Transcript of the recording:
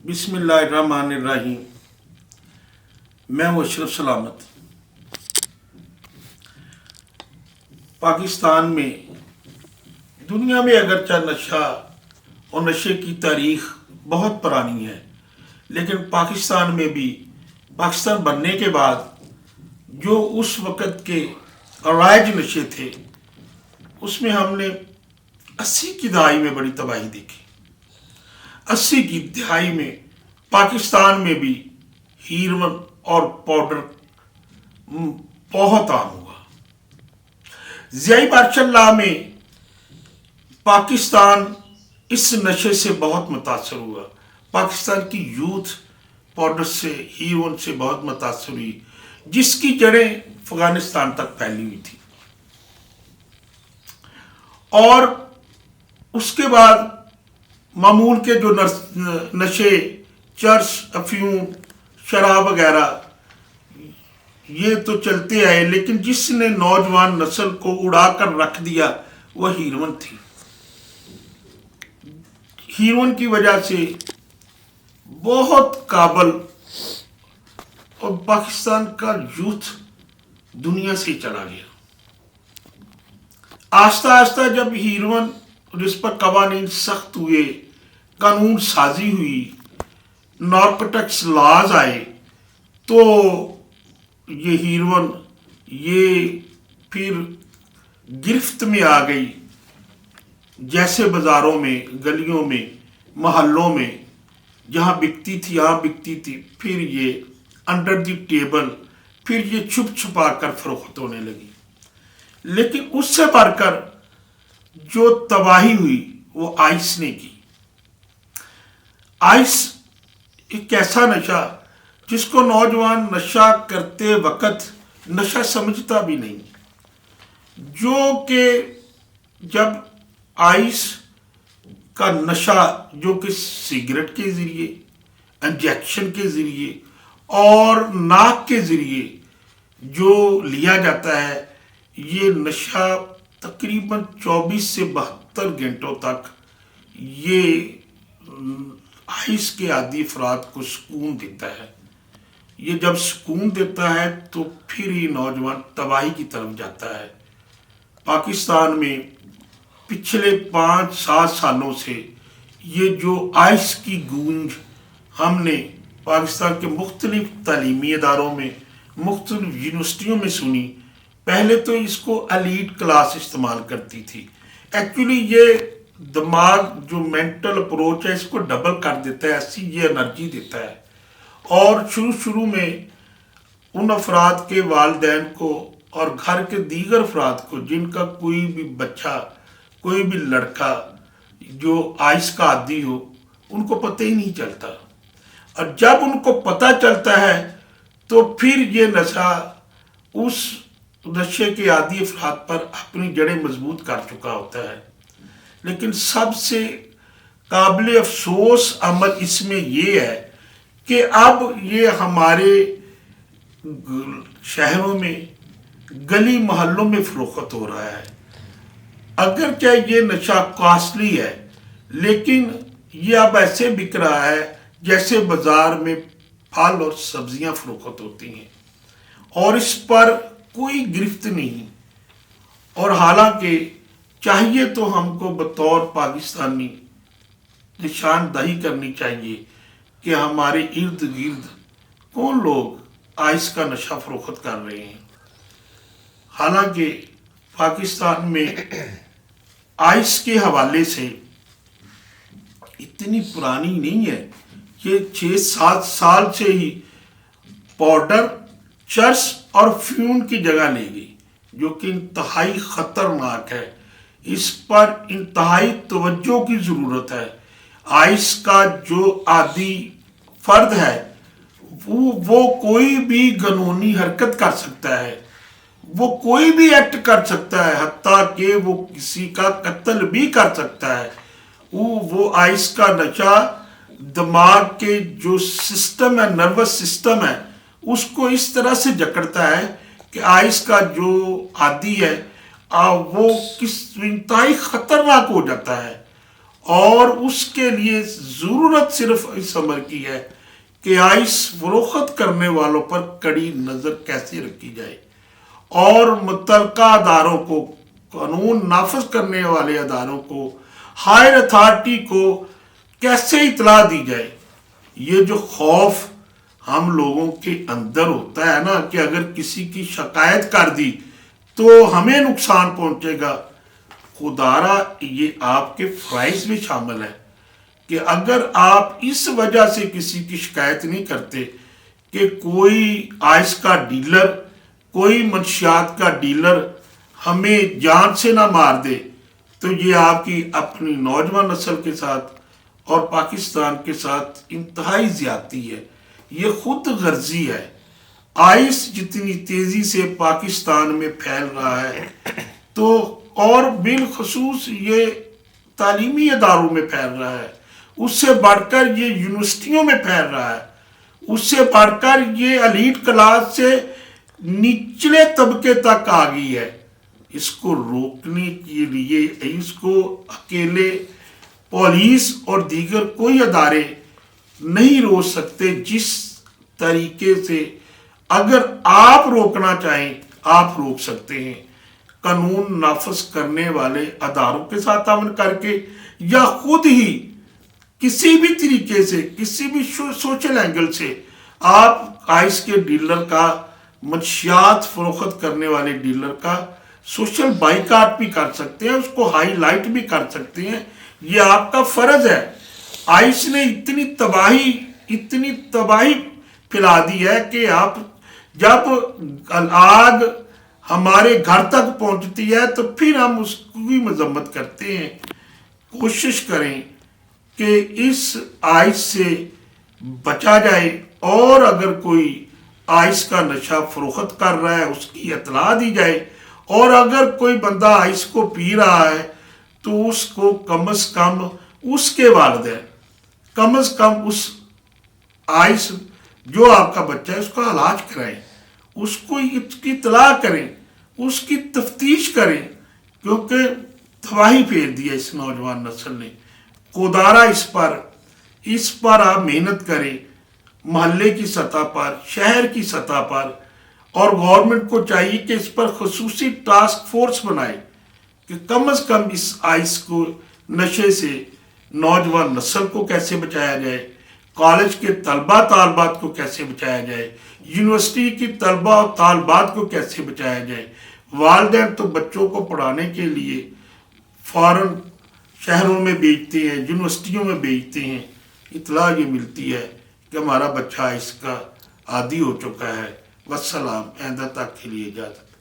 بسم اللہ الرحمن الرحیم۔ میں ہوں اشرف سلامت۔ پاکستان میں، دنیا میں اگرچہ نشہ اور نشے کی تاریخ بہت پرانی ہے، لیکن پاکستان میں بھی پاکستان بننے کے بعد جو اس وقت کے رائج نشے تھے، اس میں ہم نے 80 کی دہائی میں بڑی تباہی دیکھی۔ 80 کی دہائی میں پاکستان میں بھی ہیروئن اور پاؤڈر بہت عام ہوا۔ ضیاء مارشل لاء میں پاکستان اس نشے سے بہت متاثر ہوا۔ پاکستان کی یوتھ پاؤڈر سے، ہیروئن سے بہت متاثر ہوئی، جس کی جڑیں افغانستان تک پھیلی ہوئی تھی۔ اور اس کے بعد معمول کے جو نشے، چرس، افیون، شراب وغیرہ، یہ تو چلتے آئے، لیکن جس نے نوجوان نسل کو اڑا کر رکھ دیا وہ ہیروئن تھی۔ ہیروئن کی وجہ سے بہت قابل اور پاکستان کا یوتھ دنیا سے چلا گیا۔ آہستہ آہستہ جب ہیروئن اور اس پر قوانین سخت ہوئے، قانون سازی ہوئی، نارکوٹکس لاز آئے، تو یہ ہیروئن یہ پھر گرفت میں آ گئی۔ جیسے بازاروں میں، گلیوں میں، محلوں میں جہاں بکتی تھی، یہاں بکتی تھی، پھر یہ انڈر دی ٹیبل، پھر یہ چھپ چھپا کر فروخت ہونے لگی۔ لیکن اس سے بڑھ کر جو تباہی ہوئی وہ آئس نے کی۔ آئس ایک ایسا نشہ جس کو نوجوان نشہ کرتے وقت نشہ سمجھتا بھی نہیں، جو کہ جب آئس کا نشہ جو کہ سگریٹ کے ذریعے، انجیکشن کے ذریعے اور ناک کے ذریعے جو لیا جاتا ہے، یہ نشہ تقریباً 24 سے 72 گھنٹوں تک یہ آئس کے عادی افراد کو سکون دیتا ہے۔ یہ جب سکون دیتا ہے تو پھر ہی نوجوان تباہی کی طرف جاتا ہے۔ پاکستان میں پچھلے 5-7 سالوں سے یہ جو آئس کی گونج ہم نے پاکستان کے مختلف تعلیمی اداروں میں، مختلف یونیورسٹیوں میں سنی۔ پہلے تو اس کو ایلیٹ کلاس استعمال کرتی تھی۔ ایکچولی یہ دماغ جو مینٹل اپروچ ہے، اس کو ڈبل کر دیتا ہے، ایسی یہ انرجی دیتا ہے۔ اور شروع میں ان افراد کے والدین کو اور گھر کے دیگر افراد کو جن کا کوئی بھی بچہ، کوئی بھی لڑکا جو آئس کا عادی ہو، ان کو پتہ ہی نہیں چلتا۔ اور جب ان کو پتہ چلتا ہے تو پھر یہ نشہ اس نشے کے عادی افراد پر اپنی جڑیں مضبوط کر چکا ہوتا ہے۔ لیکن سب سے قابل افسوس عمل اس میں یہ ہے کہ اب یہ ہمارے شہروں میں، گلی محلوں میں فروخت ہو رہا ہے۔ اگرچہ یہ نشہ کاسٹلی ہے، لیکن یہ اب ایسے بک رہا ہے جیسے بازار میں پھل اور سبزیاں فروخت ہوتی ہیں، اور اس پر کوئی گرفت نہیں۔ اور حالانکہ چاہیے تو ہم کو بطور پاکستانی نشاندہی کرنی چاہیے کہ ہمارے ارد گرد کون لوگ آئس کا نشہ فروخت کر رہے ہیں۔ حالانکہ پاکستان میں آئس کے حوالے سے اتنی پرانی نہیں ہے، یہ 6-7 سال سے ہی پاؤڈر، چرس اور فیون کی جگہ لے گئی، جو کہ انتہائی خطرناک ہے۔ اس پر انتہائی توجہ کی ضرورت ہے۔ آئس کا جو عادی فرد ہے وہ کوئی بھی قانونی حرکت کر سکتا ہے، وہ کوئی بھی ایکٹ کر سکتا ہے، حتیٰ کہ وہ کسی کا قتل بھی کر سکتا ہے۔ وہ آئس کا نشہ دماغ کے جو سسٹم ہے، نروس سسٹم ہے، اس کو اس طرح سے جکڑتا ہے کہ آئس کا جو عادی ہے وہ انتہائی خطرناک ہو جاتا ہے۔ اور اس کے لیے ضرورت صرف اس امر کی ہے کہ آئس فروخت کرنے والوں پر کڑی نظر کیسے رکھی جائے اور متعلقہ اداروں کو، قانون نافذ کرنے والے اداروں کو، ہائر اتھارٹی کو کیسے اطلاع دی جائے۔ یہ جو خوف ہم لوگوں کے اندر ہوتا ہے نا کہ اگر کسی کی شکایت کر دی تو ہمیں نقصان پہنچے گا، خدارا یہ آپ کے فرائض میں شامل ہے کہ اگر آپ اس وجہ سے کسی کی شکایت نہیں کرتے کہ کوئی آئس کا ڈیلر، کوئی منشیات کا ڈیلر ہمیں جان سے نہ مار دے، تو یہ آپ کی اپنی نوجوان نسل کے ساتھ اور پاکستان کے ساتھ انتہائی زیادتی ہے، یہ خود غرضی ہے۔ آئس جتنی تیزی سے پاکستان میں پھیل رہا ہے تو اور بالخصوص یہ تعلیمی اداروں میں پھیل رہا ہے، اس سے بڑھ کر یہ یونیورسٹیوں میں پھیل رہا ہے، اس سے بڑھ کر یہ ایلیٹ کلاس سے نچلے طبقے تک آ گئی ہے۔ اس کو روکنے کے لیے اس کو اکیلے پولیس اور دیگر کوئی ادارے نہیں روک سکتے۔ جس طریقے سے اگر آپ روکنا چاہیں آپ روک سکتے ہیں، قانون نافذ کرنے والے اداروں کے ساتھ تعاون کر کے یا خود ہی کسی بھی طریقے سے، کسی بھی سوشل اینگل سے آپ آئس کے ڈیلر کا، منشیات فروخت کرنے والے ڈیلر کا سوشل بائیکاٹ بھی کر سکتے ہیں، اس کو ہائی لائٹ بھی کر سکتے ہیں، یہ آپ کا فرض ہے۔ آئس نے اتنی تباہی پھیلا دی ہے کہ آپ جب آگ ہمارے گھر تک پہنچتی ہے تو پھر ہم اس کی مذمت کرتے ہیں۔ کوشش کریں کہ اس آئس سے بچا جائے، اور اگر کوئی آئس کا نشہ فروخت کر رہا ہے اس کی اطلاع دی جائے، اور اگر کوئی بندہ آئس کو پی رہا ہے تو اس کو کم از کم اس کے والدین کم از کم اس آئس جو آپ کا بچہ ہے اس کا علاج کرائیں، اس کو اس کی اطلاع کریں، اس کی تفتیش کریں، کیونکہ تباہی پھیر دیا اس نوجوان نسل نے۔ خدارا اس پر آپ محنت کریں، محلے کی سطح پر، شہر کی سطح پر، اور گورنمنٹ کو چاہیے کہ اس پر خصوصی ٹاسک فورس بنائے کہ کم از کم اس آئس کو، نشے سے نوجوان نسل کو کیسے بچایا جائے، کالج کے طلبہ طالبات کو کیسے بچایا جائے، یونیورسٹی کی طلبہ اور طالبات کو کیسے بچایا جائے۔ والدین تو بچوں کو پڑھانے کے لیے فارن شہروں میں بھیجتے ہیں، یونیورسٹیوں میں بھیجتے ہیں، اطلاع یہ ملتی ہے کہ ہمارا بچہ اس کا عادی ہو چکا ہے۔ والسلام، آئندہ تک کے لیے اجازت۔